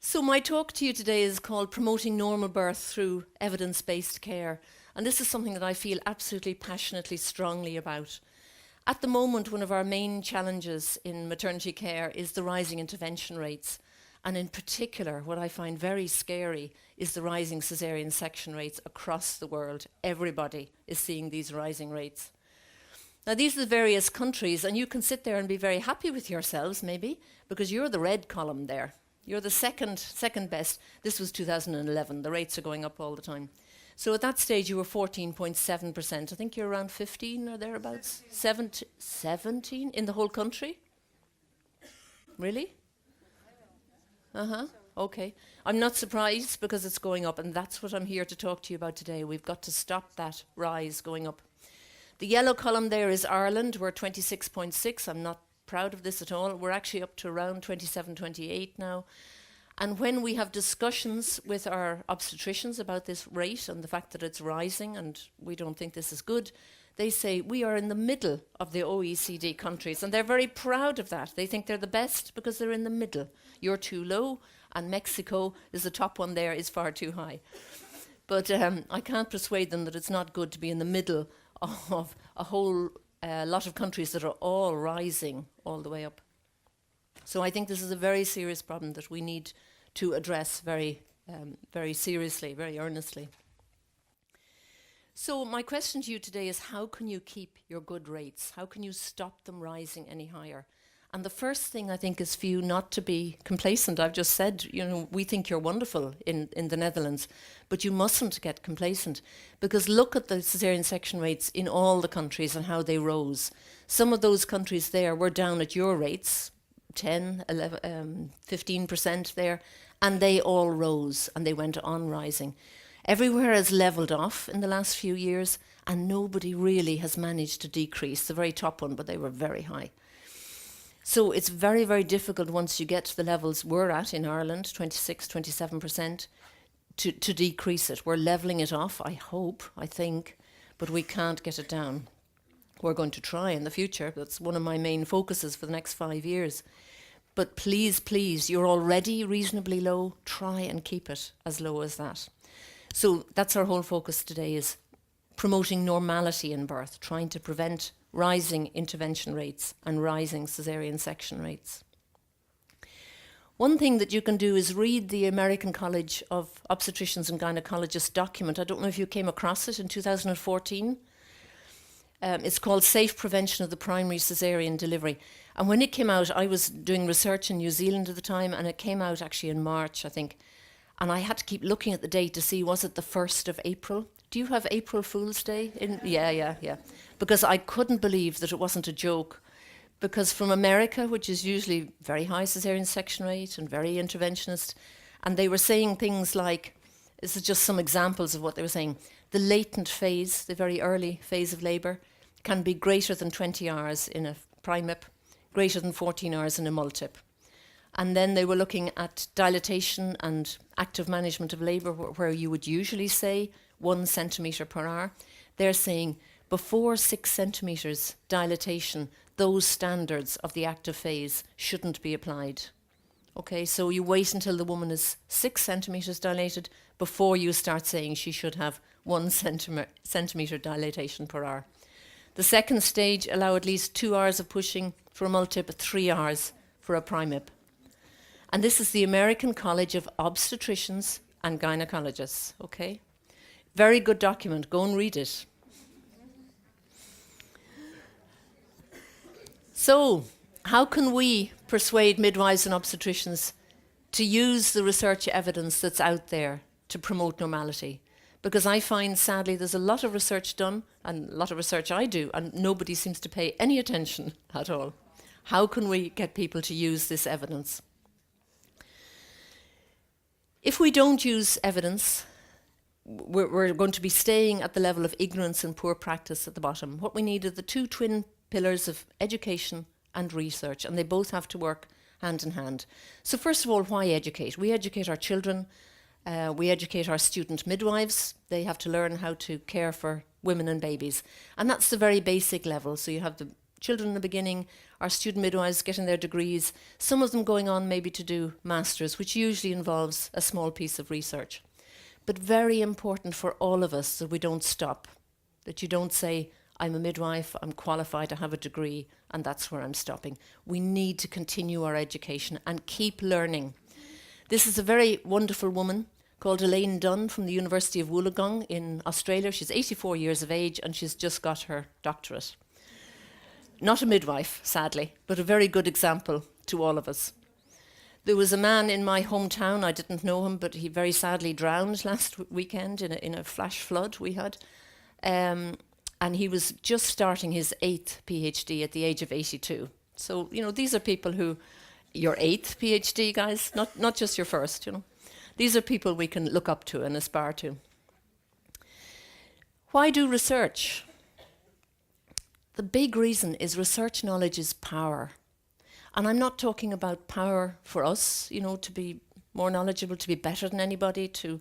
So my talk to you today is called Promoting Normal Birth Through Evidence-Based Care. And this is something that I feel absolutely passionately, strongly about. At the moment, one of our main challenges in maternity care is the rising intervention rates. And in particular, what I find very scary is the rising cesarean section rates across the world. Everybody is seeing these rising rates. Now, these are the various countries, and you can sit there and be very happy with yourselves, maybe, because you're the red column there. You're the second best. This was 2011. The rates are going up all the time. So at that stage, you were 14.7%. I think you're around 15 or thereabouts. 17 in the whole country? Really? Okay. I'm not surprised because it's going up, and that's what I'm here to talk to you about today. We've got to stop that rise going up. The yellow column there is Ireland. We're 26.6. I'm not proud of this at all. We're actually up to around 27, 28 now. And when we have discussions with our obstetricians about this rate and the fact that it's rising and we don't think this is good, they say we are in the middle of the OECD countries, and they're very proud of that. They think they're the best because they're in the middle. You're too low, and Mexico is the top one there, is far too high. But I can't persuade them that it's not good to be in the middle of a whole lot of countries that are all rising all the way up. So I think this is a very serious problem that we need to address very seriously, very earnestly. So my question to you today is, how can you keep your good rates? How can you stop them rising any higher? And the first thing I think is for you not to be complacent. I've just said, we think you're wonderful in the Netherlands, but you mustn't get complacent, because look at the cesarean section rates in all the countries and how they rose. Some of those countries there were down at your rates, 10, 11, 15% there, and they all rose and they went on rising. Everywhere has leveled off in the last few years, and nobody really has managed to decrease. The very top one, but they were very high. So it's very, very difficult once you get to the levels we're at in Ireland, 26, 27%, to decrease it. We're levelling it off, I hope, I think, but we can't get it down. We're going to try in the future. That's one of my main focuses for the next 5 years. But please, please, you're already reasonably low. Try and keep it as low as that. So that's our whole focus today, is promoting normality in birth, trying to prevent rising intervention rates and rising cesarean section rates. One thing that you can do is read the American College of Obstetricians and Gynecologists document. I don't know if you came across it in 2014. It's called Safe Prevention of the Primary Cesarean Delivery. And when it came out, I was doing research in New Zealand at the time, and it came out actually in March, I think. And I had to keep looking at the date to see, was it the 1st of April? Do you have April Fool's Day? Yeah. Because I couldn't believe that it wasn't a joke. Because from America, which is usually very high cesarean section rate and very interventionist, and they were saying things like, this is just some examples of what they were saying, the latent phase, the very early phase of labour, can be greater than 20 hours in a primip, greater than 14 hours in a multip. And then they were looking at dilatation and active management of labour, where you would usually say 1 centimetre per hour. They're saying before 6 centimetres dilatation, those standards of the active phase shouldn't be applied. Okay, so you wait until the woman is 6 centimetres dilated before you start saying she should have 1 centimetre dilatation per hour. The second stage, allow at least 2 hours of pushing for a multip, 3 hours for a primip. And this is the American College of Obstetricians and Gynecologists, okay? Very good document, go and read it. So, how can we persuade midwives and obstetricians to use the research evidence that's out there to promote normality? Because I find, sadly, there's a lot of research done, and a lot of research I do, and nobody seems to pay any attention at all. How can we get people to use this evidence? If we don't use evidence, we're going to be staying at the level of ignorance and poor practice at the bottom. What we need are the 2 twin pillars of education and research, and they both have to work hand in hand. So first of all, why educate? We educate our children, we educate our student midwives. They have to learn how to care for women and babies. And that's the very basic level. So you have the children in the beginning, our student midwives getting their degrees, some of them going on maybe to do masters, which usually involves a small piece of research. But very important for all of us that we don't stop, that you don't say, I'm a midwife, I'm qualified, I have a degree, and that's where I'm stopping. We need to continue our education and keep learning. This is a very wonderful woman called Elaine Dunn from the University of Wollongong in Australia. She's 84 years of age and she's just got her doctorate. Not a midwife, sadly, but a very good example to all of us. There was a man in my hometown, I didn't know him, but he very sadly drowned last weekend in a flash flood we had. And he was just starting his 8th PhD at the age of 82. So, you know, these are people who, your 8th PhD, guys, not just your first, you know. These are people we can look up to and aspire to. Why do research? The big reason is research knowledge is power. And I'm not talking about power for us, you know, to be more knowledgeable, to be better than anybody, to,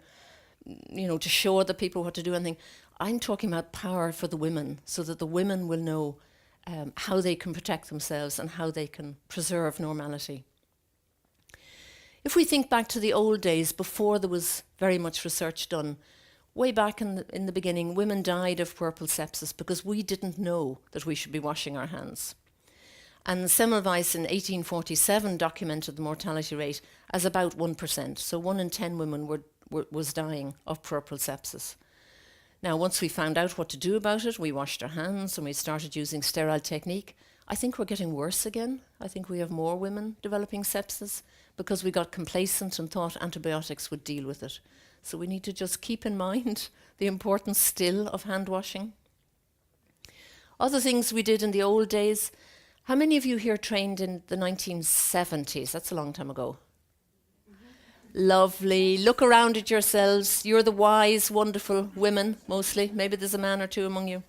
you know, to show other people what to do and things. I'm talking about power for the women, so that the women will know how they can protect themselves and how they can preserve normality. If we think back to the old days, before there was very much research done, way back in the beginning, women died of puerperal sepsis because we didn't know that we should be washing our hands. And Semmelweis in 1847 documented the mortality rate as about 1%. So 1 in 10 women was dying of puerperal sepsis. Now, once we found out what to do about it, we washed our hands and we started using sterile technique. I think we're getting worse again. I think we have more women developing sepsis because we got complacent and thought antibiotics would deal with it. So we need to just keep in mind the importance still of hand washing. Other things we did in the old days. How many of you here trained in the 1970s? That's a long time ago. Lovely. Look around at yourselves. You're the wise, wonderful women, mostly. Maybe there's a man or two among you.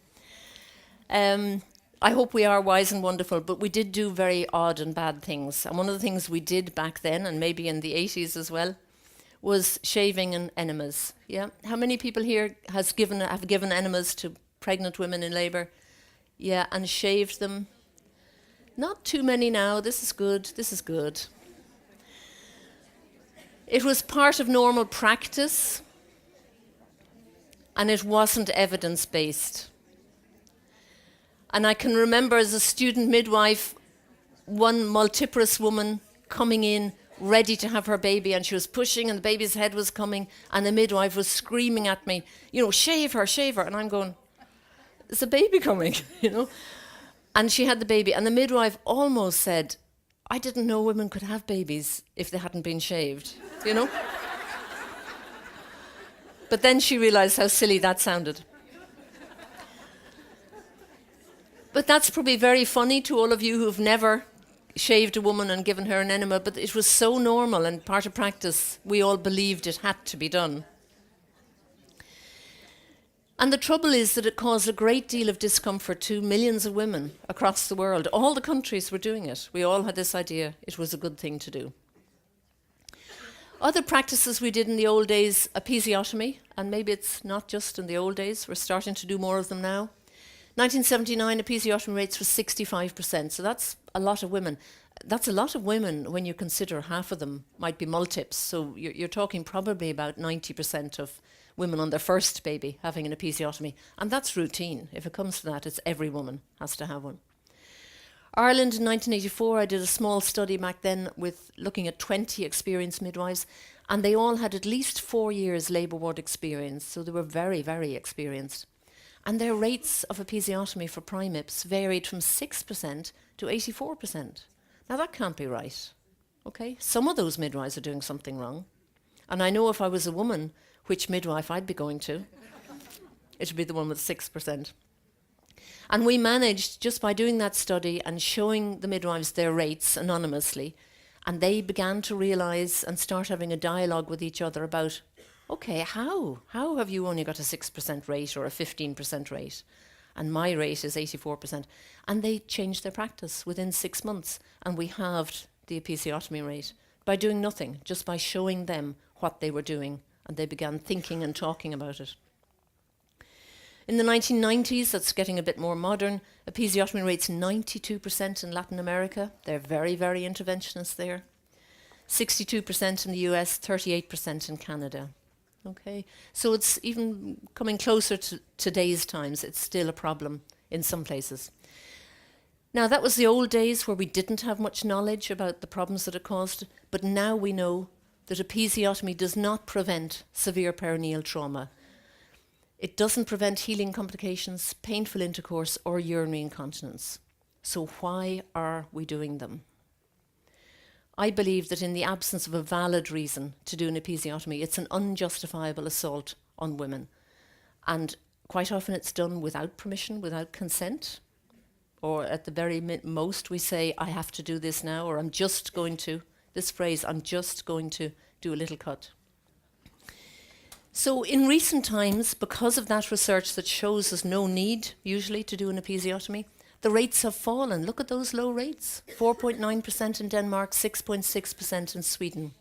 I hope we are wise and wonderful, but we did do very odd and bad things. And one of the things we did back then, and maybe in the 80s as well, was shaving and enemas. Yeah. How many people here have given enemas to pregnant women in labour? Yeah, and shaved them. Not too many now. This is good. This is good. It was part of normal practice, and it wasn't evidence-based. And I can remember as a student midwife, one multiparous woman coming in ready to have her baby, and she was pushing and the baby's head was coming, and the midwife was screaming at me, you know, shave her, shave her. And I'm going, there's a baby coming, you know. And she had the baby, and the midwife almost said, I didn't know women could have babies if they hadn't been shaved, you know. But then she realized how silly that sounded. But that's probably very funny to all of you who've never shaved a woman and given her an enema, but it was so normal and part of practice, we all believed it had to be done. And the trouble is that it caused a great deal of discomfort to millions of women across the world. All the countries were doing it. We all had this idea it was a good thing to do. Other practices we did in the old days, episiotomy, and maybe it's not just in the old days, we're starting to do more of them now. 1979, episiotomy rates were 65%, so that's a lot of women. That's a lot of women when you consider half of them might be multips, so you're talking probably about 90% of women on their first baby having an episiotomy, and that's routine. If it comes to that, it's every woman has to have one. Ireland in 1984, I did a small study back then with looking at 20 experienced midwives, and they all had at least 4 years labour ward experience, so they were very, very experienced. And their rates of episiotomy for primips varied from 6% to 84%. Now that can't be right, okay? Some of those midwives are doing something wrong. And I know if I was a woman, which midwife I'd be going to, it would be the one with 6%. And we managed, just by doing that study and showing the midwives their rates anonymously, and they began to realise and start having a dialogue with each other about, okay, how have you only got a 6% rate or a 15% rate? And my rate is 84%. And they changed their practice within 6 months, and we halved the episiotomy rate by doing nothing, just by showing them what they were doing, and they began thinking and talking about it. In the 1990s, that's getting a bit more modern, episiotomy rates 92% in Latin America. They're very, very interventionist there. 62% in the US, 38% in Canada. Okay, so it's even coming closer to today's times. It's still a problem in some places. Now, that was the old days where we didn't have much knowledge about the problems that it caused, but now we know that episiotomy does not prevent severe perineal trauma. It doesn't prevent healing complications, painful intercourse, or urinary incontinence. So why are we doing them? I believe that in the absence of a valid reason to do an episiotomy, it's an unjustifiable assault on women. And quite often it's done without permission, without consent. Or at the very most we say, I have to do this now, or I'm just going to, this phrase, I'm just going to do a little cut. So in recent times, because of that research that shows there's no need usually to do an episiotomy, the rates have fallen. Look at those low rates. 4.9% in Denmark, 6.6% in Sweden.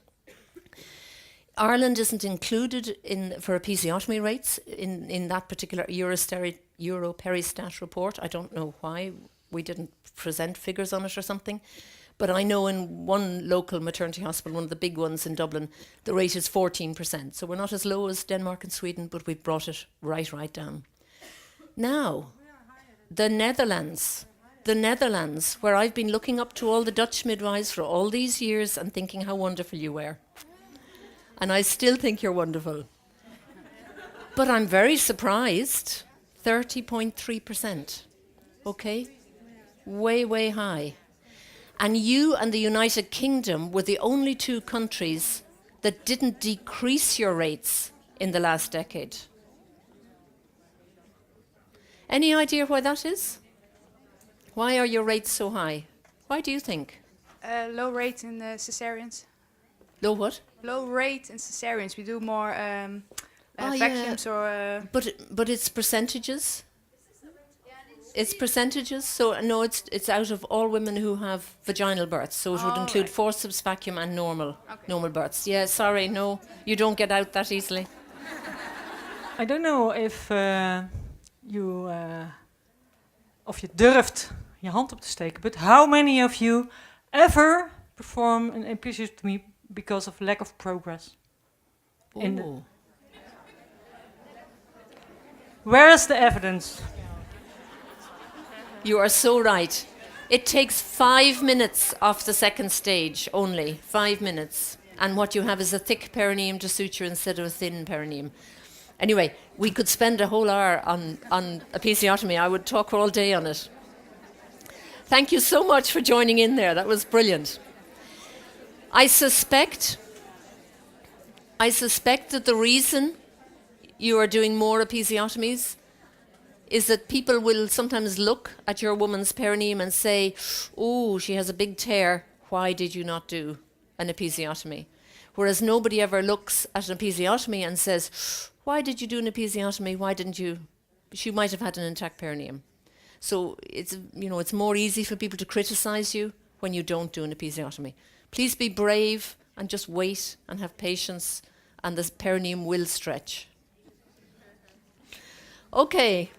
Ireland isn't included for episiotomy rates in that particular Europeristat report. I don't know why we didn't present figures on it or something. But I know in one local maternity hospital, one of the big ones in Dublin, the rate is 14%. So we're not as low as Denmark and Sweden, but we've brought it right down. Now, the Netherlands, where I've been looking up to all the Dutch midwives for all these years and thinking how wonderful you were. And I still think you're wonderful. But I'm very surprised, 30.3%. Okay? Way, way high. And you and the United Kingdom were the only two countries that didn't decrease your rates in the last decade. Any idea why that is? Why are your rates so high? Why do you think? Low rate in cesareans. Low what? Low rate in cesareans. We do more vacuums or... But it's percentages? It's percentages, so no, it's out of all women who have vaginal births, so it would include forceps, vacuum, and normal births. Yeah, sorry, no, you don't get out that easily. I don't know if of je durft je hand op te steken, but how many of you ever perform an episiotomy because of lack of progress? Where is the evidence? You are so right. It takes 5 minutes off the second stage only, 5 minutes. And what you have is a thick perineum to suture instead of a thin perineum. Anyway, we could spend a whole hour on episiotomy. I would talk all day on it. Thank you so much for joining in there. That was brilliant. I suspect that the reason you are doing more episiotomies is that people will sometimes look at your woman's perineum and say, oh, she has a big tear, why did you not do an episiotomy? Whereas nobody ever looks at an episiotomy and says, why did you do an episiotomy? Why didn't you? She might have had an intact perineum. So it's more easy for people to criticize you when you don't do an episiotomy. Please be brave and just wait and have patience, and the perineum will stretch. Okay.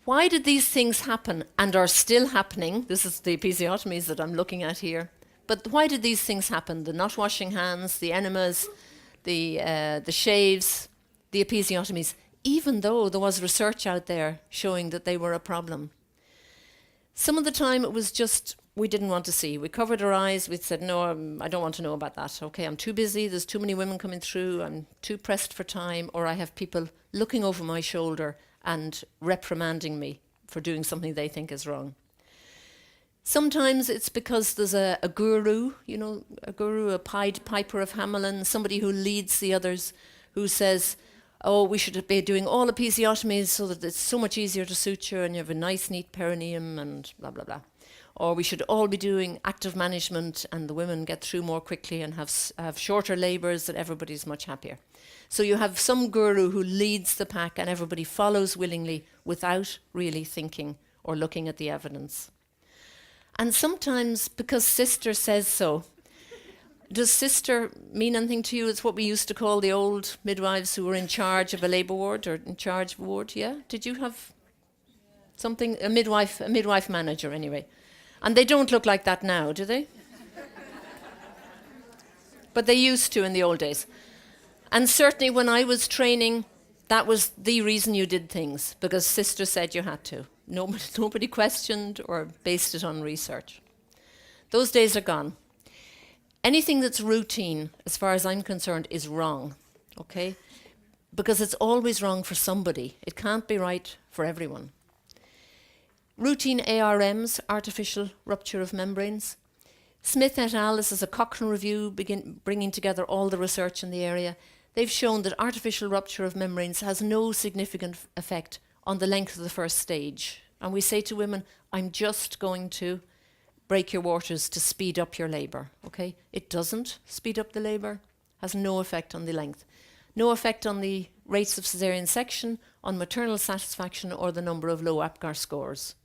Why did these things happen and are still happening? This is the episiotomies that I'm looking at here. But why did these things happen? The not washing hands, the enemas, the shaves, the episiotomies, even though there was research out there showing that they were a problem. Some of the time it was just we didn't want to see. We covered our eyes. We said, no, I don't want to know about that. Okay, I'm too busy. There's too many women coming through. I'm too pressed for time. Or I have people looking over my shoulder and reprimanding me for doing something they think is wrong. Sometimes it's because there's a guru, a Pied Piper of Hamelin, somebody who leads the others, who says, oh, we should be doing all episiotomies so that it's so much easier to suture and you have a nice, neat perineum and blah, blah, blah. Or we should all be doing active management and the women get through more quickly and have shorter labours and everybody's much happier. So you have some guru who leads the pack and everybody follows willingly without really thinking or looking at the evidence. And sometimes, because Sister says so, Does sister mean anything to you? It's what we used to call the old midwives who were in charge of a labour ward or in charge of a ward, yeah? Did you have something, a midwife manager anyway? And they don't look like that now, do they? But they used to in the old days. And certainly when I was training, that was the reason you did things, because sister said you had to. Nobody questioned or based it on research. Those days are gone. Anything that's routine, as far as I'm concerned, is wrong, okay? Because it's always wrong for somebody. It can't be right for everyone. Routine ARMs, artificial rupture of membranes. Smith et al., this is a Cochrane review bringing together all the research in the area. They've shown that artificial rupture of membranes has no significant effect on the length of the first stage. And we say to women, I'm just going to break your waters to speed up your labour, okay? It doesn't speed up the labour, has no effect on the length. No effect on the rates of caesarean section, on maternal satisfaction, or the number of low APGAR scores.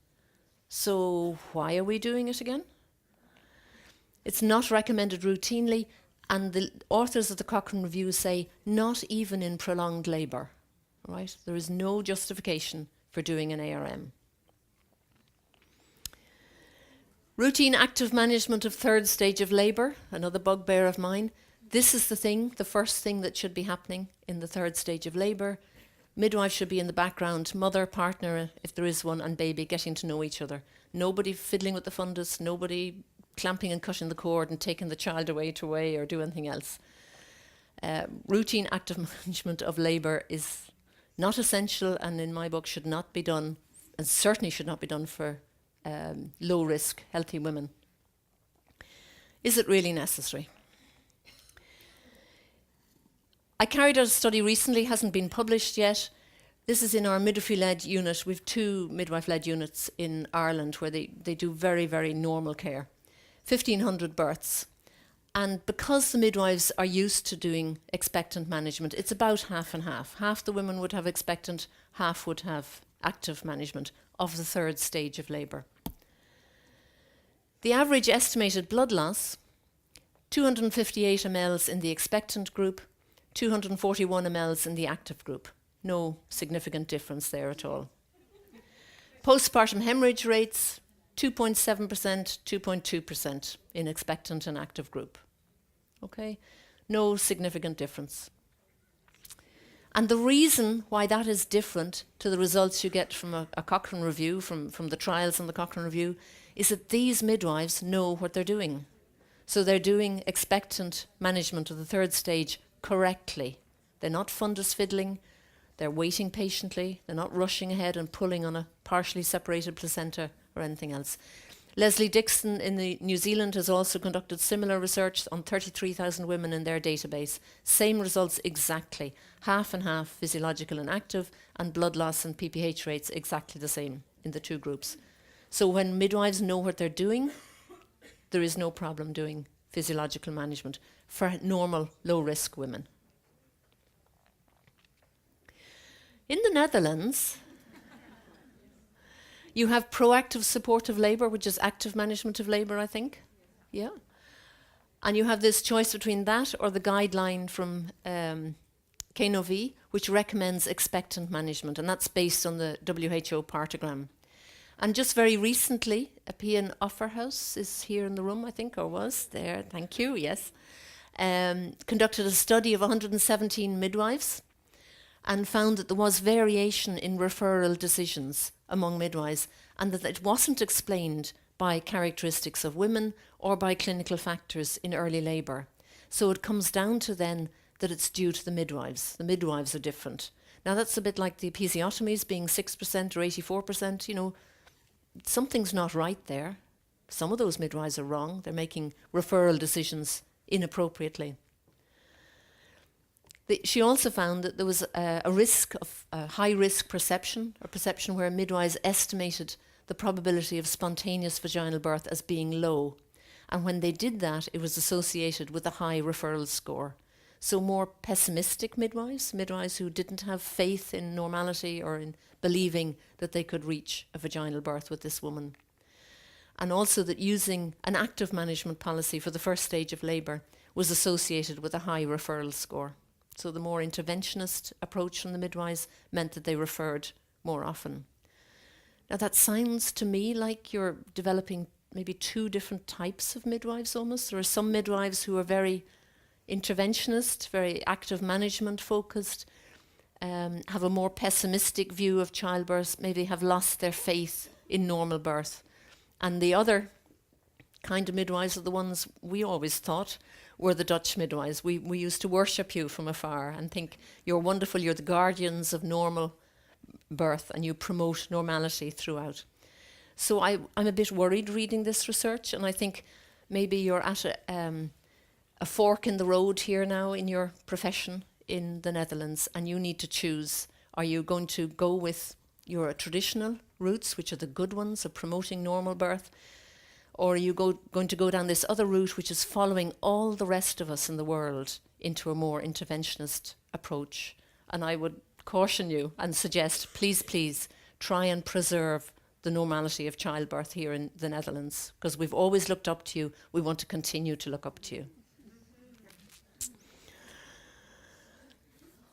So why are we doing it again? It's not recommended routinely, and the authors of the Cochrane Review say not even in prolonged labour, right? There is no justification for doing an ARM. Routine active management of third stage of labour, another bugbear of mine. This is the first thing that should be happening in the third stage of labour. Midwife should be in the background, mother, partner, if there is one, and baby getting to know each other. Nobody fiddling with the fundus, nobody clamping and cutting the cord and taking the child away to weigh or do anything else. Routine active management of labour is not essential, and in my book should not be done, and certainly should not be done for low-risk, healthy women. Is it really necessary? I carried out a study recently, hasn't been published yet. This is in our midwifery-led unit. We've 2 midwife-led units in Ireland where they do very, very normal care. 1,500 births. And because the midwives are used to doing expectant management, it's about half and half. Half the women would have expectant, half would have active management of the third stage of labour. The average estimated blood loss, 258 mLs in the expectant group, 241 mLs in the active group. No significant difference there at all. Postpartum hemorrhage rates, 2.7%, 2.2% in expectant and active group. Okay, no significant difference. And the reason why that is different to the results you get from a Cochrane review, from the trials in the Cochrane review, is that these midwives know what they're doing. So they're doing expectant management of the third stage correctly. They're not fundus fiddling, they're waiting patiently, they're not rushing ahead and pulling on a partially separated placenta or anything else. Leslie Dixon in New Zealand has also conducted similar research on 33,000 women in their database. Same results exactly. Half and half physiological and active, and blood loss and PPH rates exactly the same in the 2 groups. So when midwives know what they're doing, there is no problem doing physiological management for normal, low-risk women. In the Netherlands, you have proactive supportive labour, which is active management of labour, I think. Yeah. And you have this choice between that or the guideline from KNOV, which recommends expectant management, and that's based on the WHO partogram. And just very recently, Epian Offerhouse is here in the room, I think, or was there, thank you, yes, conducted a study of 117 midwives and found that there was variation in referral decisions among midwives, and that it wasn't explained by characteristics of women or by clinical factors in early labour. So it comes down to then that it's due to the midwives. The midwives are different. Now that's a bit like the episiotomies being 6% or 84%, you know, something's not right there. Some of those midwives are wrong. They're making referral decisions inappropriately. She also found that there was a risk of high-risk perception, or perception where midwives estimated the probability of spontaneous vaginal birth as being low. And when they did that, it was associated with a high referral score. So more pessimistic midwives, midwives who didn't have faith in normality or in believing that they could reach a vaginal birth with this woman. And also that using an active management policy for the first stage of labour was associated with a high referral score. So the more interventionist approach from the midwives meant that they referred more often. Now that sounds to me like you're developing maybe two different types of midwives almost. There are some midwives who are very interventionist, very active management focused, have a more pessimistic view of childbirth, maybe have lost their faith in normal birth. And the other kind of midwives are the ones we always thought were the Dutch midwives. We used to worship you from afar and think you're wonderful, you're the guardians of normal birth and you promote normality throughout. So I'm a bit worried reading this research, and I think maybe you're at a fork in the road here now in your profession in the Netherlands, and you need to choose. Are you going to go with your traditional routes, which are the good ones of promoting normal birth, or are you going to go down this other route, which is following all the rest of us in the world into a more interventionist approach? And I would caution you and suggest, please, try and preserve the normality of childbirth here in the Netherlands, because we've always looked up to you. We want to continue to look up to you.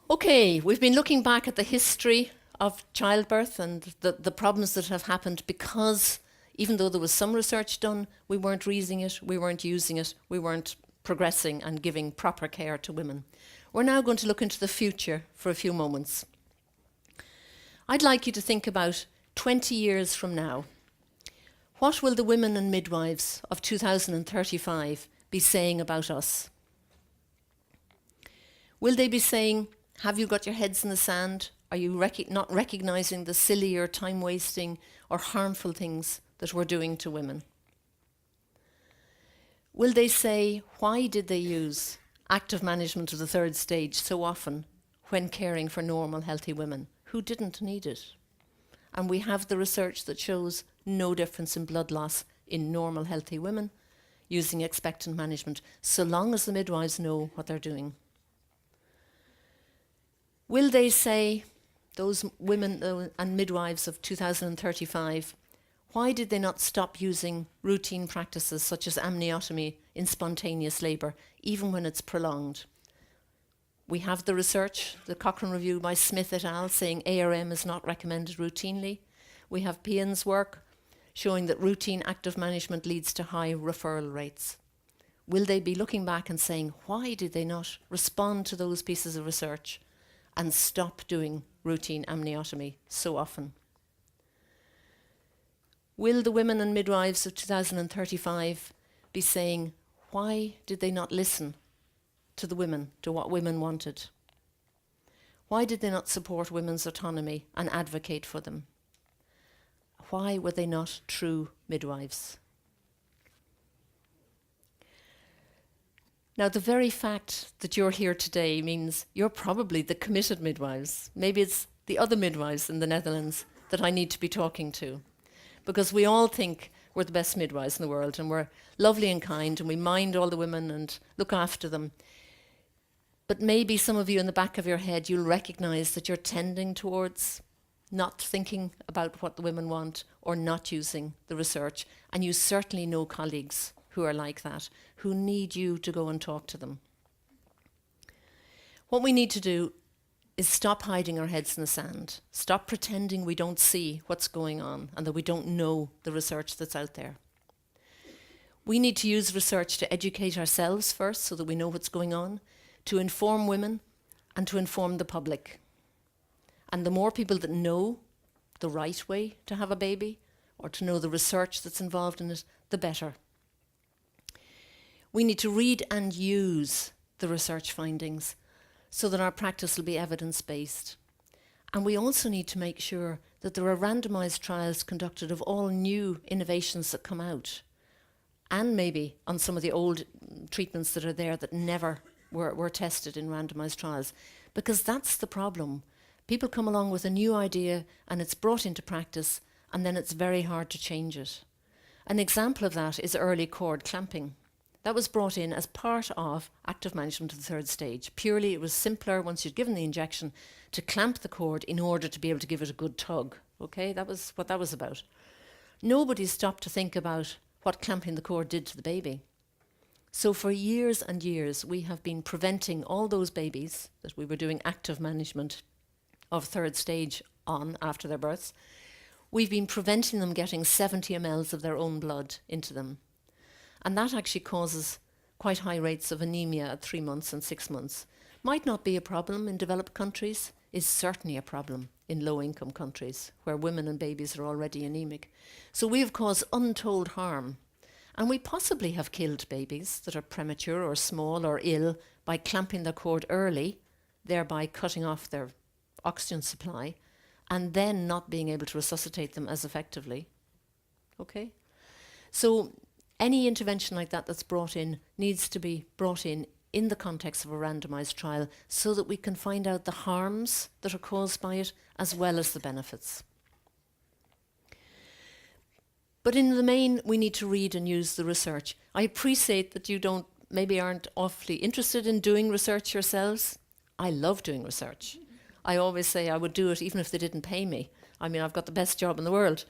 Okay, we've been looking back at the history of childbirth and the problems that have happened because even though there was some research done, we weren't reading it, we weren't using it, we weren't progressing and giving proper care to women. We're now going to look into the future for a few moments. I'd like you to think about 20 years from now. What will the women and midwives of 2035 be saying about us? Will they be saying, have you got your heads in the sand? Are you not recognizing the silly or time-wasting or harmful things that we're doing to women? Will they say, why did they use active management of the third stage so often when caring for normal, healthy women who didn't need it? And we have the research that shows no difference in blood loss in normal, healthy women using expectant management, so long as the midwives know what they're doing. Will they say, those women and midwives of 2035, why did they not stop using routine practices such as amniotomy in spontaneous labour, even when it's prolonged? We have the research, the Cochrane review by Smith et al. Saying ARM is not recommended routinely. We have Pian's work showing that routine active management leads to high referral rates. Will they be looking back and saying, why did they not respond to those pieces of research and stop doing routine amniotomy so often? Will the women and midwives of 2035 be saying, why did they not listen to the women, to what women wanted? Why did they not support women's autonomy and advocate for them? Why were they not true midwives? Now, the very fact that you're here today means you're probably the committed midwives. Maybe it's the other midwives in the Netherlands that I need to be talking to, because we all think we're the best midwives in the world and we're lovely and kind and we mind all the women and look after them. But maybe some of you in the back of your head, you'll recognize that you're tending towards not thinking about what the women want or not using the research. And you certainly know colleagues who are like that, who need you to go and talk to them. What we need to do is stop hiding our heads in the sand. Stop pretending we don't see what's going on and that we don't know the research that's out there. We need to use research to educate ourselves first so that we know what's going on, to inform women and to inform the public. And the more people that know the right way to have a baby or to know the research that's involved in it, the better. We need to read and use the research findings so that our practice will be evidence-based. And we also need to make sure that there are randomized trials conducted of all new innovations that come out, and maybe on some of the old treatments that are there that never were tested in randomized trials, because that's the problem. People come along with a new idea and it's brought into practice and then it's very hard to change it. An example of that is early cord clamping. That was brought in as part of active management of the third stage. Purely it was simpler once you'd given the injection to clamp the cord in order to be able to give it a good tug. Okay, that was what that was about. Nobody stopped to think about what clamping the cord did to the baby. So for years and years, we have been preventing all those babies that we were doing active management of third stage on after their births. We've been preventing them getting 70 mLs of their own blood into them. And that actually causes quite high rates of anemia at 3 months and 6 months. Might not be a problem in developed countries, is certainly a problem in low-income countries where women and babies are already anemic. So we have caused untold harm. And we possibly have killed babies that are premature or small or ill by clamping their cord early, thereby cutting off their oxygen supply, and then not being able to resuscitate them as effectively. Okay? So any intervention like that that's brought in needs to be brought in the context of a randomized trial so that we can find out the harms that are caused by it as well as the benefits. But in the main, we need to read and use the research. I appreciate that you maybe aren't awfully interested in doing research yourselves. I love doing research. I always say I would do it even if they didn't pay me. I mean, I've got the best job in the world.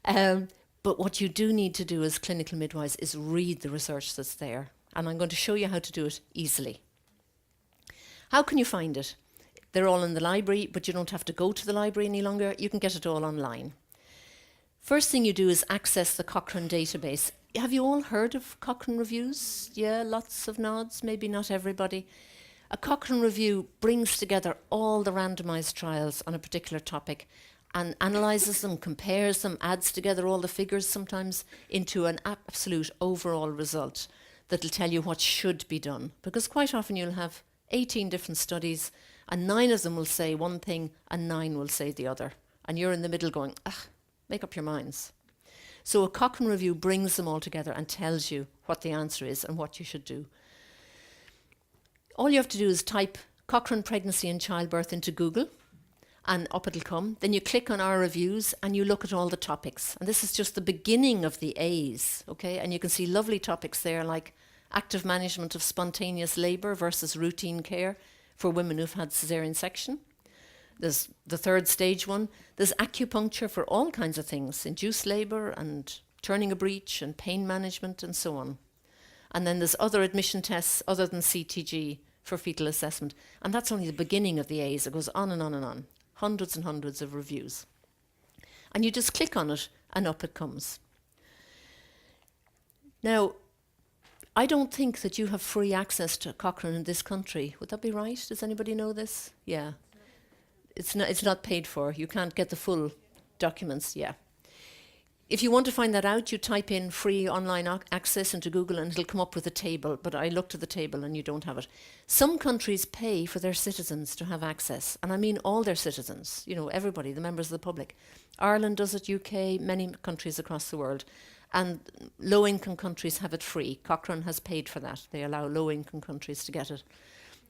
But what you do need to do as clinical midwives is read the research that's there. And I'm going to show you how to do it easily. How can you find it? They're all in the library, but you don't have to go to the library any longer. You can get it all online. First thing you do is access the Cochrane database. Have you all heard of Cochrane reviews? Yeah, lots of nods, maybe not everybody. A Cochrane review brings together all the randomized trials on a particular topic and analyzes them, compares them, adds together all the figures sometimes into an absolute overall result that'll tell you what should be done. Because quite often you'll have 18 different studies and 9 of them will say one thing and 9 will say the other. And you're in the middle going, make up your minds. So a Cochrane review brings them all together and tells you what the answer is and what you should do. All you have to do is type Cochrane pregnancy and childbirth into Google and up it'll come. Then you click on our reviews and you look at all the topics. And this is just the beginning of the A's, okay? And you can see lovely topics there like active management of spontaneous labour versus routine care for women who've had cesarean section. There's the third stage one. There's acupuncture for all kinds of things, induced labour and turning a breech and pain management and so on. And then there's other admission tests other than CTG for fetal assessment. And that's only the beginning of the A's. It goes on and on and on. Hundreds and hundreds of reviews. And you just click on it and up it comes. Now, I don't think that you have free access to Cochrane in this country. Would that be right? Does anybody know this? Yeah. It's not paid for. You can't get the full documents, yeah. If you want to find that out, you type in free online access into Google and it'll come up with a table, but I looked at the table and you don't have it. Some countries pay for their citizens to have access, and I mean all their citizens, you know, everybody, the members of the public. Ireland does it, UK, many countries across the world, and low-income countries have it free. Cochrane has paid for that. They allow low-income countries to get it.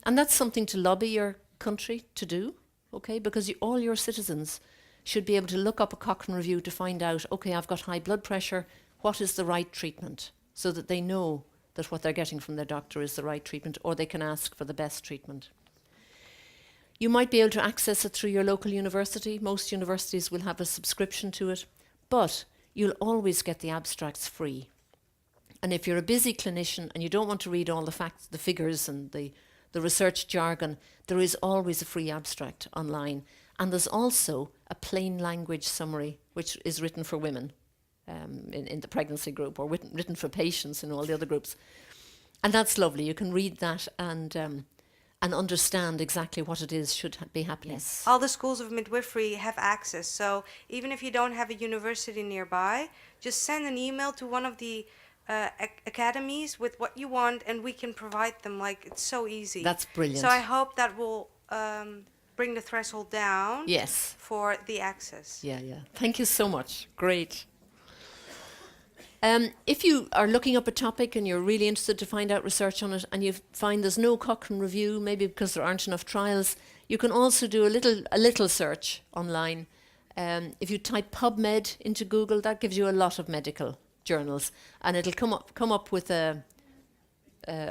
And that's something to lobby your country to do, okay, because all your citizens should be able to look up a Cochrane review to find out, okay, I've got high blood pressure, what is the right treatment? So that they know that what they're getting from their doctor is the right treatment, or they can ask for the best treatment. You might be able to access it through your local university. Most universities will have a subscription to it, but you'll always get the abstracts free. And if you're a busy clinician and you don't want to read all the facts, the figures and the research jargon, there is always a free abstract online. And there's also a plain language summary, which is written for women in the pregnancy group, or written for patients in all the other groups. And that's lovely. You can read that and understand exactly what it is should be happening. Yes. All the schools of midwifery have access. So even if you don't have a university nearby, just send an email to one of the academies with what you want, and we can provide them. Like, it's so easy. That's brilliant. So I hope that will bring the threshold down. Yes. For the access. Yeah. Thank you so much. Great. If you are looking up a topic and you're really interested to find out research on it and you find there's no Cochrane review, maybe because there aren't enough trials, you can also do a little search online. If you type PubMed into Google, that gives you a lot of medical journals, and it'll come up with a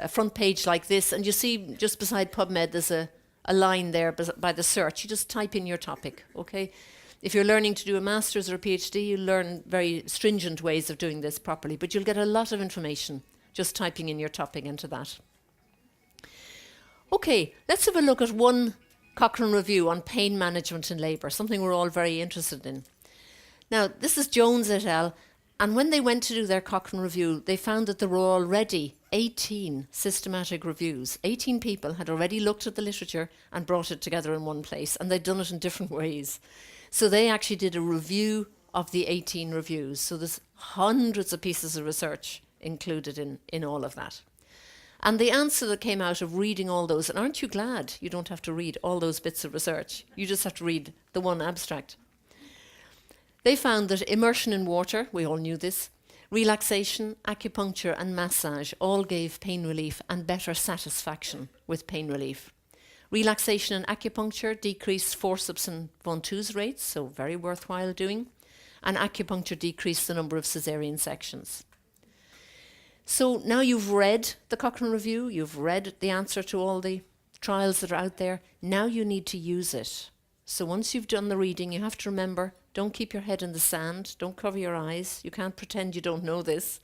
front page like this, and you see just beside PubMed there's a line there by the search. You just type in your topic, okay? If you're learning to do a master's or a PhD, you'll learn very stringent ways of doing this properly, but you'll get a lot of information just typing in your topic into that. Okay, let's have a look at one Cochrane review on pain management in labour, something we're all very interested in. Now, this is Jones et al., and when they went to do their Cochrane review, they found that there were already 18 systematic reviews. 18 people had already looked at the literature and brought it together in one place, and they'd done it in different ways. So they actually did a review of the 18 reviews. So there's hundreds of pieces of research included in all of that. And the answer that came out of reading all those, and aren't you glad you don't have to read all those bits of research? You just have to read the one abstract. They found that immersion in water, we all knew this, relaxation, acupuncture and massage all gave pain relief and better satisfaction with pain relief. Relaxation and acupuncture decreased forceps and ventouse rates, so very worthwhile doing, and acupuncture decreased the number of cesarean sections. So now you've read the Cochrane Review, you've read the answer to all the trials that are out there, now you need to use it. So once you've done the reading, you have to remember, don't keep your head in the sand, don't cover your eyes, you can't pretend you don't know this.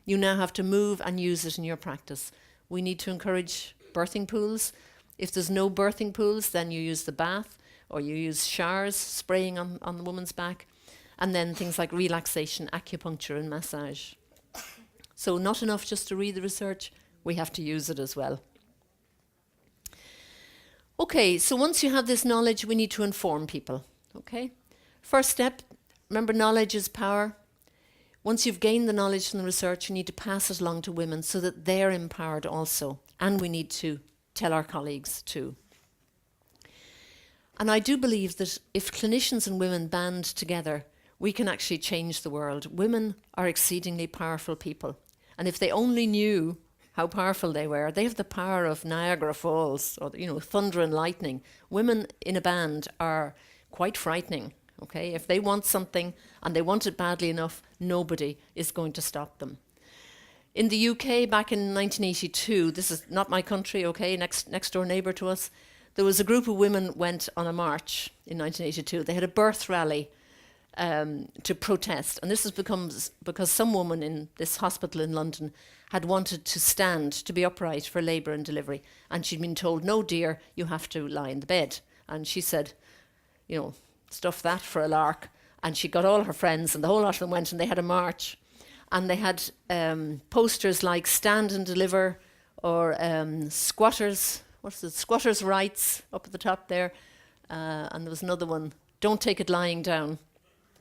You now have to move and use it in your practice. We need to encourage birthing pools. If there's no birthing pools, then you use the bath, or you use showers, spraying on the woman's back, and then things like relaxation, acupuncture and massage. So not enough just to read the research, we have to use it as well. Okay, so once you have this knowledge, we need to inform people, okay? First step, remember knowledge is power. Once you've gained the knowledge from the research, you need to pass it along to women so that they're empowered also. And we need to tell our colleagues too. And I do believe that if clinicians and women band together, we can actually change the world. Women are exceedingly powerful people. And if they only knew how powerful they were, they have the power of Niagara Falls or, thunder and lightning. Women in a band are quite frightening, okay? If they want something and they want it badly enough, nobody is going to stop them. In the UK, back in 1982, this is not my country, okay, next door neighbour to us, there was a group of women went on a march in 1982. They had a birth rally to protest. And this has become because some woman in this hospital in London had wanted to stand, to be upright for labour and delivery. And she'd been told, no, dear, you have to lie in the bed. And she said, stuff that for a lark. And she got all her friends, and the whole lot of them went, and they had a march. And they had posters like stand and deliver, or squatters' rights up at the top there. And there was another one, don't take it lying down.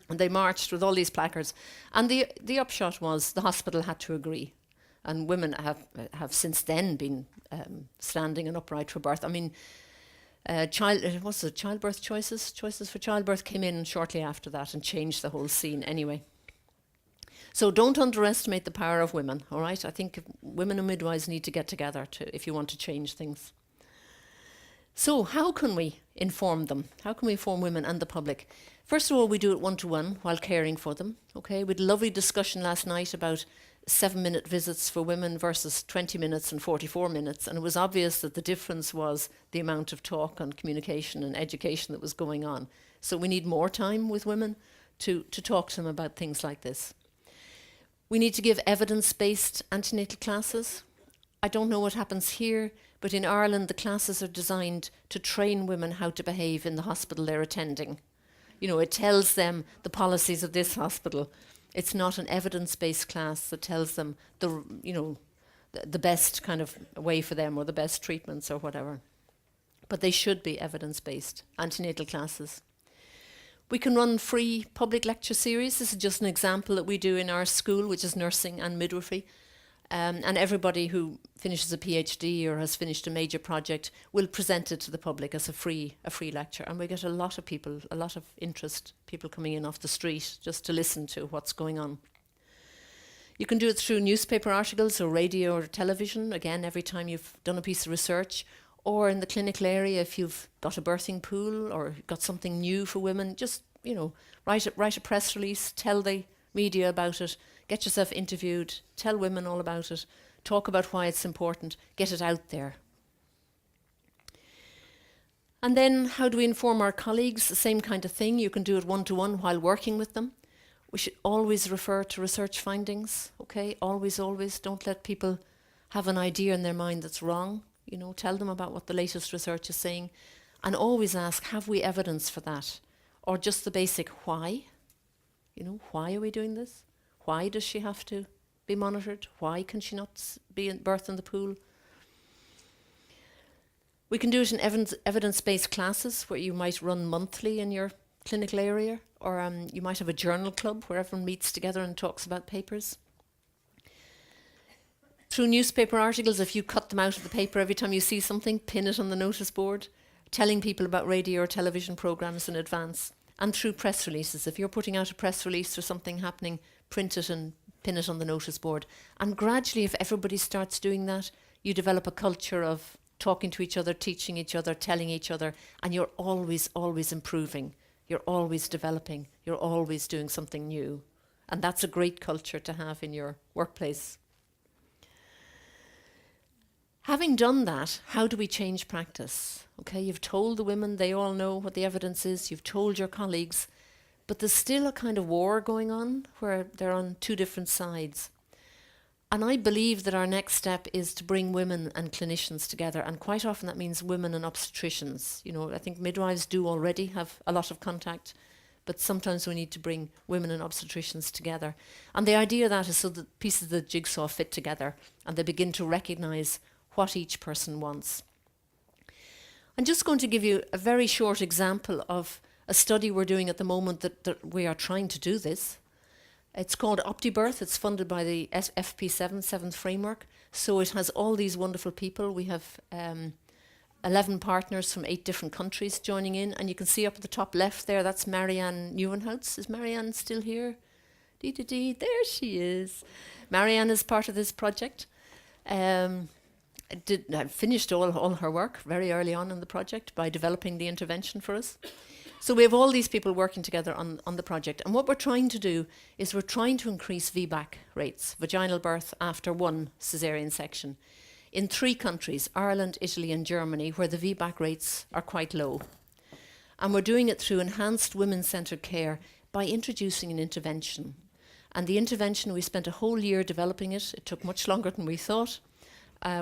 And they marched with all these placards. And the upshot was the hospital had to agree. And women have since then been standing and upright for birth. I mean, childbirth choices for childbirth came in shortly after that and changed the whole scene anyway. So don't underestimate the power of women, all right? I think women and midwives need to get together if you want to change things. So how can we inform them? How can we inform women and the public? First of all, we do it one-to-one while caring for them, okay? We had a lovely discussion last night about 7-minute visits for women versus 20 minutes and 44 minutes, and it was obvious that the difference was the amount of talk and communication and education that was going on. So we need more time with women to talk to them about things like this. We need to give evidence-based antenatal classes. I don't know what happens here, but in Ireland the classes are designed to train women how to behave in the hospital they're attending. It tells them the policies of this hospital. It's not an evidence-based class that tells them the best kind of way for them or the best treatments or whatever. But they should be evidence-based antenatal classes. We can run free public lecture series. This is just an example that we do in our school, which is nursing and midwifery. And everybody who finishes a PhD or has finished a major project will present it to the public as a free lecture. And we get a lot of people, a lot of interest, people coming in off the street just to listen to what's going on. You can do it through newspaper articles or radio or television, again, every time you've done a piece of research, or in the clinical area if you've got a birthing pool or got something new for women, just, write a press release, tell the media about it, get yourself interviewed, tell women all about it, talk about why it's important, get it out there. And then how do we inform our colleagues? The same kind of thing. You can do it one-to-one while working with them. We should always refer to research findings, okay? Always, always. Don't let people have an idea in their mind that's wrong. You know, tell them about what the latest research is saying. And always ask, have we evidence for that? Or just the basic why? You know, why are we doing this? Why does she have to be monitored? Why can she not be in birth in the pool? We can do it in evidence-based classes where you might run monthly in your clinical area, or you might have a journal club where everyone meets together and talks about papers. Through newspaper articles, if you cut them out of the paper every time you see something, pin it on the notice board, telling people about radio or television programs in advance. And through press releases, if you're putting out a press release or something happening, print it and pin it on the notice board. And gradually, if everybody starts doing that, you develop a culture of talking to each other, teaching each other, telling each other, and you're always, always improving. You're always developing. You're always doing something new. And that's a great culture to have in your workplace. Having done that, how do we change practice? Okay, you've told the women, they all know what the evidence is, you've told your colleagues, but there's still a kind of war going on where they're on two different sides. And I believe that our next step is to bring women and clinicians together, and quite often that means women and obstetricians. You know, I think midwives do already have a lot of contact, but sometimes we need to bring women and obstetricians together. And the idea of that is so that pieces of the jigsaw fit together and they begin to recognise what each person wants. I'm just going to give you a very short example of a study we're doing at the moment that we are trying to do this. It's called OptiBirth. It's funded by the FP7, 7th Framework. So it has all these wonderful people. We have 11 partners from 8 different countries joining in. And you can see up at the top left there, that's Marianne Nieuwenhuis. Is Marianne still here? There she is. Marianne is part of this project. Finished all her work very early on in the project by developing the intervention for us. So we have all these people working together on the project. And what we're trying to do is we're trying to increase VBAC rates, vaginal birth after one cesarean section, in 3 countries, Ireland, Italy and Germany, where the VBAC rates are quite low. And we're doing it through enhanced women-centred care by introducing an intervention. And the intervention, we spent a whole year developing it. It took much longer than we thought.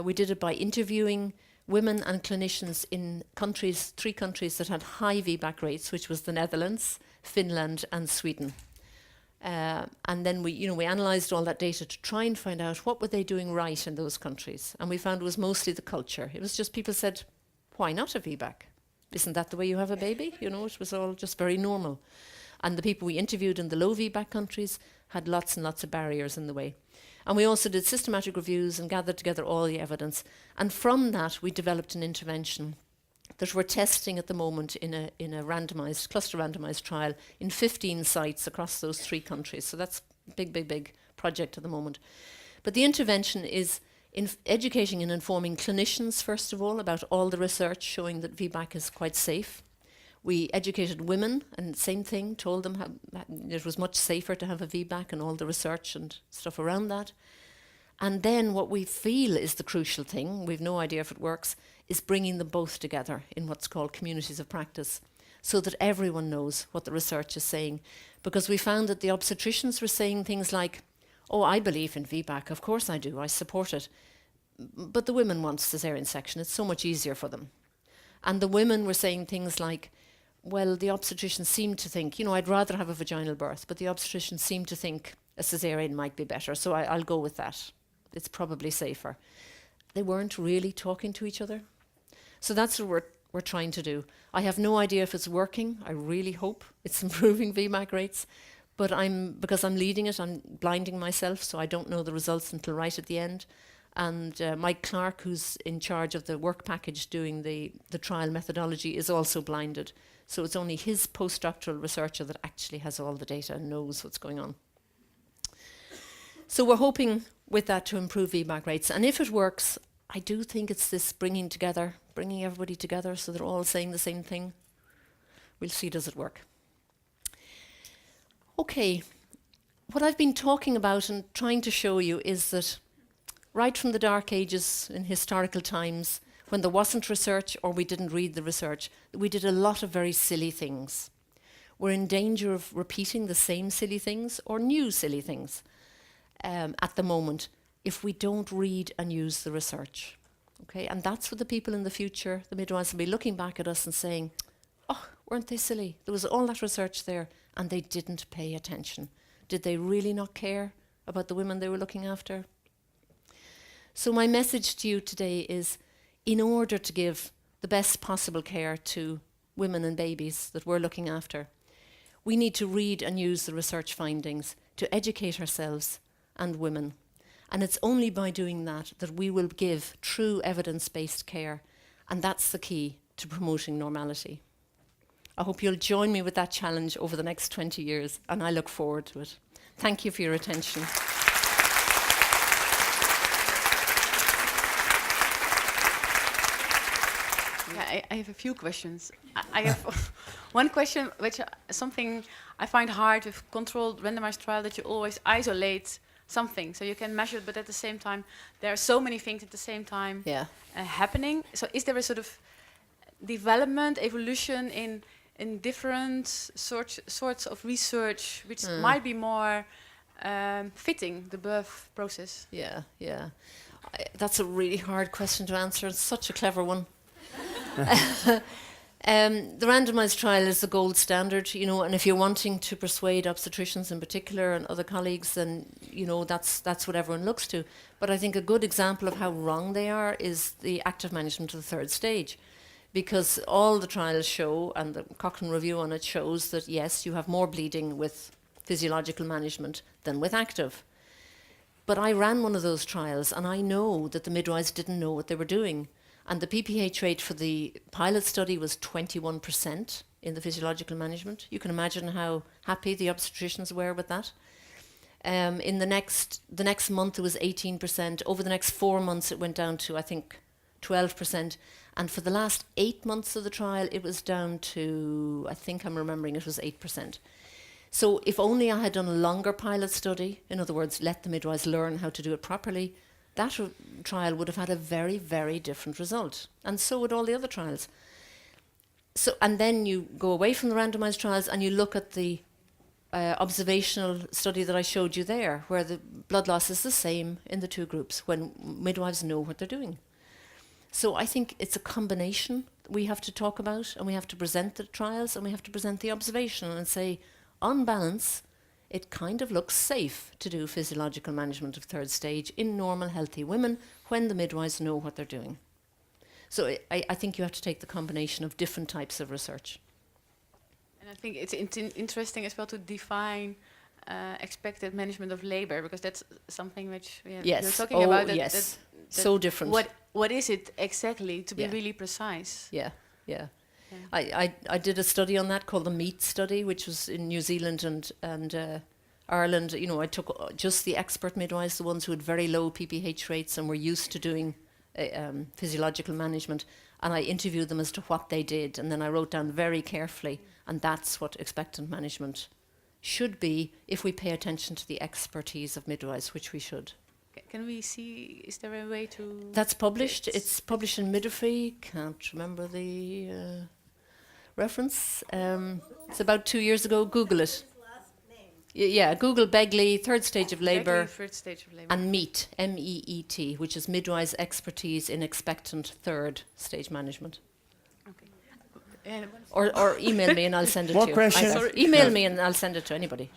We did it by interviewing women and clinicians in 3 countries that had high VBAC rates, which was the Netherlands, Finland and Sweden. And then we analysed all that data to try and find out what were they doing right in those countries. And we found it was mostly the culture. It was just people said, why not a VBAC? Isn't that the way you have a baby? You know, it was all just very normal. And the people we interviewed in the low VBAC countries had lots and lots of barriers in the way. And we also did systematic reviews and gathered together all the evidence. And from that, we developed an intervention that we're testing at the moment in a randomized, cluster randomized trial in 15 sites across those 3 countries. So that's a big project at the moment. But the intervention is in educating and informing clinicians, first of all, about all the research showing that VBAC is quite safe. We educated women, and same thing, told them how it was much safer to have a VBAC and all the research and stuff around that. And then what we feel is the crucial thing, we've no idea if it works, is bringing them both together in what's called communities of practice, so that everyone knows what the research is saying. Because we found that the obstetricians were saying things like, oh, I believe in VBAC, of course I do, I support it. But the women want cesarean section, it's so much easier for them. And the women were saying things like, well, the obstetricians seemed to think, I'd rather have a vaginal birth, but the obstetricians seemed to think a cesarean might be better, so I'll go with that. It's probably safer. They weren't really talking to each other. So that's what we're trying to do. I have no idea if it's working. I really hope it's improving VBAC rates, but because I'm leading it, I'm blinding myself, so I don't know the results until right at the end. And Mike Clark, who's in charge of the work package doing the trial methodology, is also blinded. So it's only his postdoctoral researcher that actually has all the data and knows what's going on. So we're hoping with that to improve VBAC rates. And if it works, I do think it's this bringing everybody together so they're all saying the same thing. We'll see, does it work? Okay, what I've been talking about and trying to show you is that right from the dark ages in historical times, when there wasn't research or we didn't read the research, we did a lot of very silly things. we're in danger of repeating the same silly things or new silly things at the moment if we don't read and use the research. Okay, and that's what the people in the future, the midwives, will be looking back at us and saying, oh, weren't they silly? There was all that research there and they didn't pay attention. Did they really not care about the women they were looking after? So my message to you today is, in order to give the best possible care to women and babies that we're looking after, we need to read and use the research findings to educate ourselves and women. And it's only by doing that that we will give true evidence-based care. And that's the key to promoting normality. I hope you'll join me with that challenge over the next 20 years, and I look forward to it. Thank you for your attention. Yeah, I have a few questions. I have one question, which something I find hard with controlled randomized trial, that you always isolate something, so you can measure it, but at the same time, there are so many things at the same time happening. So is there a sort of development, evolution in different sorts of research, which might be more fitting the birth process? Yeah. That's a really hard question to answer. It's such a clever one. The randomized trial is the gold standard, you know, and if you're wanting to persuade obstetricians in particular and other colleagues, then, you know, that's what everyone looks to. But I think a good example of how wrong they are is the active management of the third stage. Because all the trials show, and the Cochrane review on it shows, that yes, you have more bleeding with physiological management than with active. But I ran one of those trials, and I know that the midwives didn't know what they were doing. And the PPH rate for the pilot study was 21% in the physiological management. You can imagine how happy the obstetricians were with that. In the next month, it was 18%. Over the next 4 months, it went down to, I think, 12%. And for the last 8 months of the trial, it was down to, I think I'm remembering, it was 8%. So if only I had done a longer pilot study, in other words, let the midwives learn how to do it properly, that trial would have had a very, very different result. And so would all the other trials. So, and then you go away from the randomized trials and you look at the observational study that I showed you there, where the blood loss is the same in the two groups when midwives know what they're doing. So I think it's a combination we have to talk about, and we have to present the trials and we have to present the observation and say, on balance, it kind of looks safe to do physiological management of third stage in normal, healthy women when the midwives know what they're doing. So I think you have to take the combination of different types of research. And I think it's interesting as well to define expected management of labor, because that's something which you're talking about. Yes, so different. What is it exactly, to be really precise? Yeah. I did a study on that called the MEAT study, which was in New Zealand and Ireland. You know, I took just the expert midwives, the ones who had very low PPH rates and were used to doing physiological management, and I interviewed them as to what they did, and then I wrote down very carefully, and that's what expectant management should be if we pay attention to the expertise of midwives, which we should. Can we see, is there a way to... That's published. It's published in Midwifery. Can't remember the reference. It's about 2 years ago. Google it. Yeah, Google Begley, third stage of labour, and MEAT, M-E-E-T, which is midwives' expertise in expectant third stage management. Okay. Or email me and I'll send it to you. More questions? Email me and I'll send it to anybody.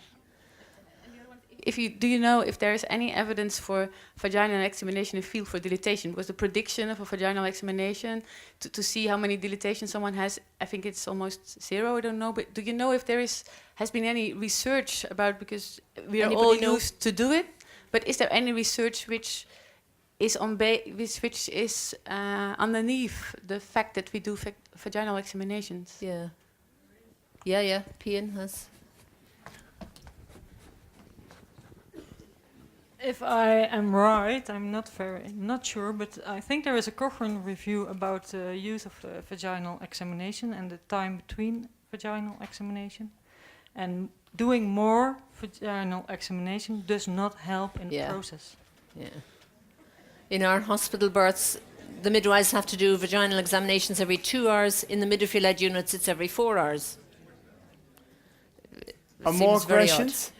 Do you know if there is any evidence for vaginal examination in field for dilatation? Because the prediction of a vaginal examination to see how many dilatations someone has, I think it's almost zero. I don't know, but do you know if there has been any research about, because we are all used to do it, but is there any research which is which is underneath the fact that we do vaginal examinations? Yeah. Pian has. If I am right, I'm not sure, but I think there is a Cochrane review about the use of vaginal examination and the time between vaginal examination. And doing more vaginal examination does not help in the process. Yeah. In our hospital births, the midwives have to do vaginal examinations every 2 hours. In the midwifery-led units, it's every 4 hours. It More seems very odd. questions?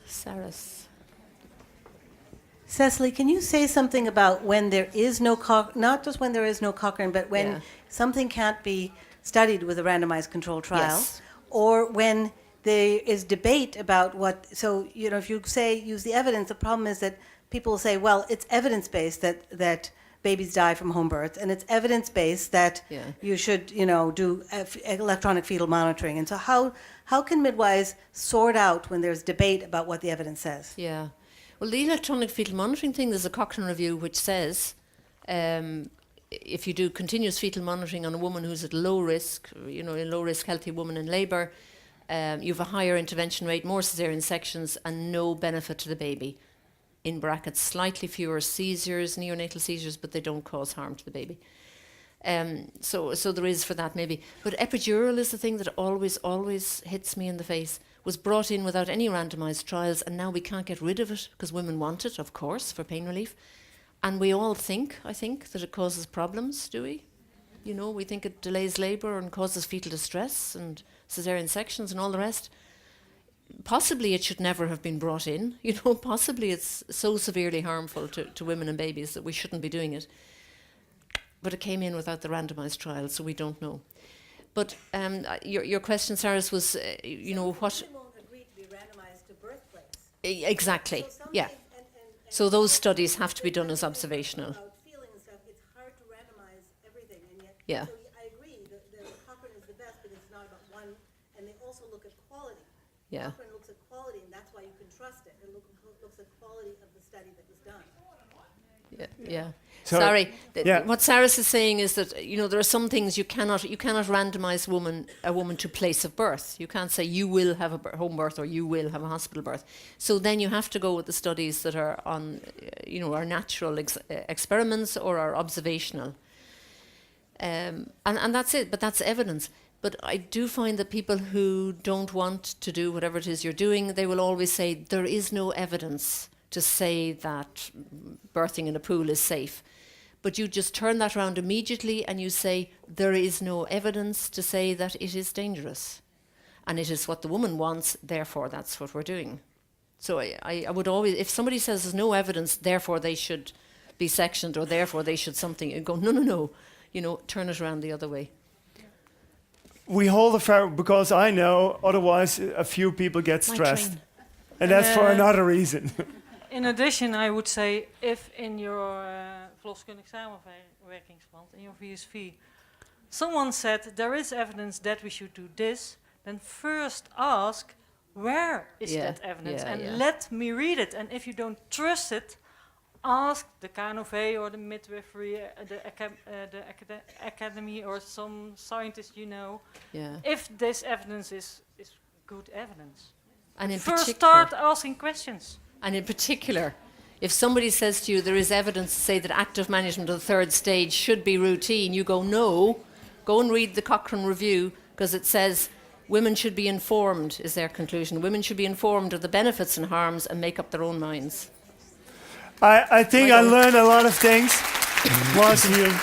Saras. Cecily, can you say something about when there is no not just when there is no Cochrane, but when Yeah. something can't be studied with a randomized controlled trial, Yes. or when there is debate about what? So if you say use the evidence, the problem is that people say, well, it's evidence-based that babies die from home births, and it's evidence-based that Yeah. you should do electronic fetal monitoring. And so how can midwives sort out when there's debate about what the evidence says? Yeah. Well, the electronic fetal monitoring thing, there's a Cochrane review which says if you do continuous fetal monitoring on a woman who's at low risk, a low risk healthy woman in labour, you have a higher intervention rate, more cesarean sections, and no benefit to the baby. In brackets, slightly fewer seizures, neonatal seizures, but they don't cause harm to the baby. So there is for that maybe. But epidural is the thing that always hits me in the face. Was brought in without any randomised trials, and now we can't get rid of it because women want it, of course, for pain relief. And we all think, I think, that it causes problems, do we? We think it delays labour and causes fetal distress and cesarean sections and all the rest. Possibly it should never have been brought in. Possibly it's so severely harmful to women and babies that we shouldn't be doing it. But it came in without the randomised trial, so we don't know. But your question, Saras, was, what... won't agree to be randomized to birthplace. Exactly, yeah. So those studies have to be done as observational. About feeling and stuff, it's hard to randomize everything, and yet. Yeah. So I agree. The Cochrane is the best because it's not about one, and they also look at quality. Yeah. Cochrane looks at quality, and that's why you can trust it. It looks at quality of the study that was done. Yeah. So- Sorry. Yeah. What Saras is saying is that there are some things you cannot randomise a woman to place of birth. You can't say you will have a home birth or you will have a hospital birth. So then you have to go with the studies that are on are natural experiments or are observational. And that's it. But that's evidence. But I do find that people who don't want to do whatever it is you're doing, they will always say there is no evidence to say that birthing in a pool is safe. But you just turn that around immediately and you say there is no evidence to say that it is dangerous. And it is what the woman wants, therefore that's what we're doing. So I would always, if somebody says there's no evidence, therefore they should be sectioned or therefore they should something, you go, no, turn it around the other way. We hold a fair, because I know otherwise a few people get My stressed. train. And that's for another reason. In addition, I would say if in your verloskundig samenwerkingsplan, in your VSV, someone said there is evidence that we should do this, then first ask, where is that evidence? And let me read it. And if you don't trust it, ask the KNOV or the midwifery, the academy or some scientist if this evidence is good evidence. And in First particular, start asking questions. And in particular, if somebody says to you there is evidence to say that active management of the third stage should be routine, you go, no, go and read the Cochrane review because it says women should be informed, is their conclusion. Women should be informed of the benefits and harms and make up their own minds. I think I learned a lot of things watching you.